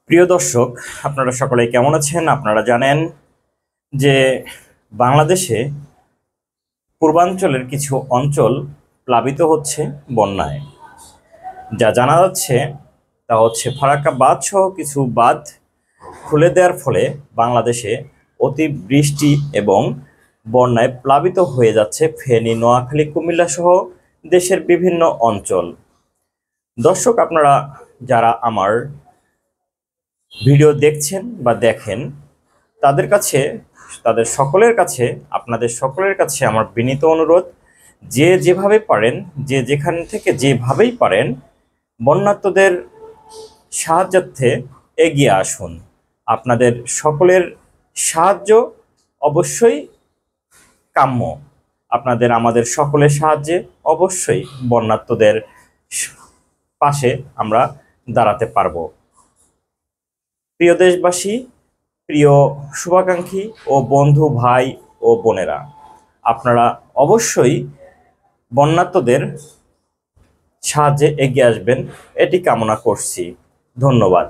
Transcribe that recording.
প্রিয় দর্শক, আপনারা সকলে কেমন আছেন? আপনারা জানেন যে বাংলাদেশে পূর্বাঞ্চলের কিছু অঞ্চল প্লাবিত হচ্ছে বন্যায়। যা জানা যাচ্ছে তা হচ্ছে ফারাক্কা বাঁধ সহ কিছু বাঁধ খুলে দেওয়ার ফলে বাংলাদেশে অতিবৃষ্টি এবং বন্যায় প্লাবিত হয়ে যাচ্ছে ফেনী, নোয়াখালী, কুমিল্লা সহ দেশের বিভিন্ন অঞ্চল। দর্শক, আপনারা যারা আমার ভিডিও দেখছেন বা দেখেন, তাদের সকলের কাছে, আপনাদের সকলের কাছে আমার বিনীত অনুরোধ, যে যেভাবে পারেন, যে যেখান থেকে যেভাবেই পারেন, বন্যার্তদের সাহায্যার্থে এগিয়ে আসুন। আপনাদের সকলের সাহায্য অবশ্যই কাম্য। আমাদের সকলের সাহায্যে অবশ্যই বন্যার্তদের পাশে আমরা দাঁড়াতে পারবো। প্রিয় দেশবাসী, প্রিয় শুভাকাঙ্ক্ষী ও বন্ধু ভাই ও বোনেরা, আপনারা অবশ্যই বন্যার্তদের সাহায্যে এগিয়ে আসবেন, এটি কামনা করছি। ধন্যবাদ।